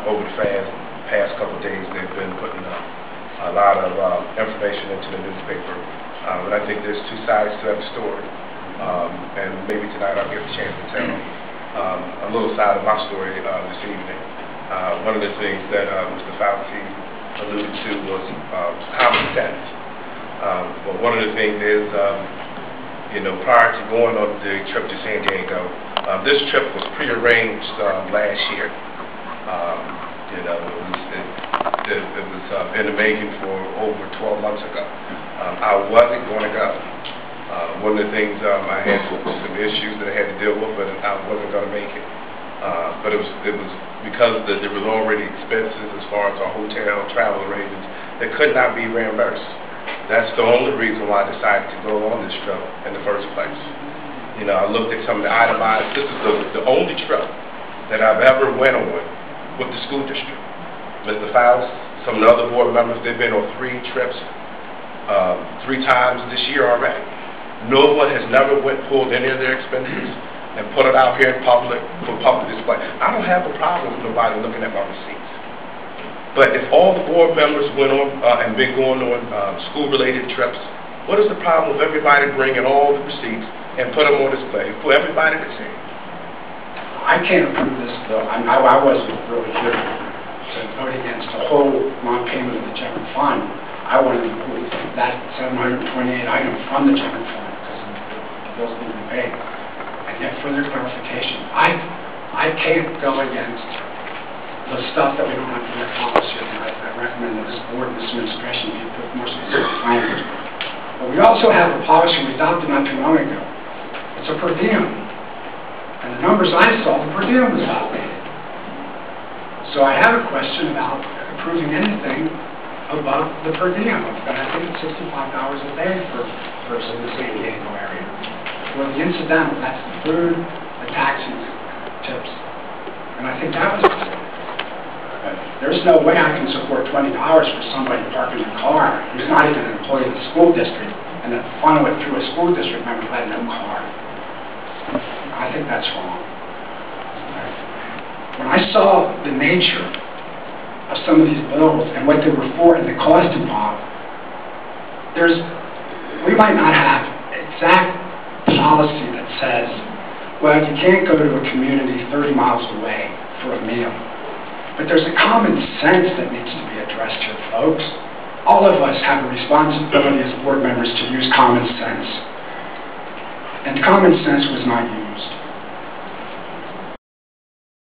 over the past couple of days, they've been putting a lot of information into the newspaper. And I think there's two sides to every story. And maybe tonight I'll get a chance to tell a little side of my story this evening. One of the things that Mr. Fauci alluded to was common sense. But one of the things is, prior to going on the trip to San Diego, this trip was prearranged last year. It was in the making for over 12 months ago. I wasn't going to go. One of the things I had some issues that I had to deal with, but I wasn't going to make it. But it was because there was already expenses as far as our hotel travel arrangements that could not be reimbursed. That's the only reason why I decided to go on this trip in the first place. I looked at some of the itemized. This is the only trip that I've ever went on with the school district. Mr. Faust, some of the other board members, they've been on 3 trips, 3 times this year already. No one has never pulled any of their expenses and put it out here in public for public display. I don't have a problem with nobody looking at my receipts. But if all the board members went on and been going on school-related trips, what is the problem with everybody bringing all the receipts and put them on display for everybody to see? I can't approve this bill. I wasn't really here to vote against the whole non-payment of the general fund. I wanted to move that 728 item from the general fund because the bill's being paid. And yet, further clarification, I can't go against the stuff that we don't have to accomplish here. I recommend that this board and this administration be put more specific language. But we also have a policy we adopted not too long ago. It's a per diem. And the numbers I saw, the per diem was outdated. So I have a question about approving anything above the per diem. And I think it's $65 a day for a person in the San Diego area. For the incidental, that's the food, the taxis, tips. And I think that was there's no way I can support $20 for somebody parking a car who's not even an employee of the school district and then funnel it through a school district member who had no car. I think that's wrong. When I saw the nature of some of these bills and what they were for and the cost involved, we might not have exact policy that says, well, you can't go to a community 30 miles away for a meal. But there's a common sense that needs to be addressed here, folks. All of us have a responsibility as board members to use common sense. And common sense was not used.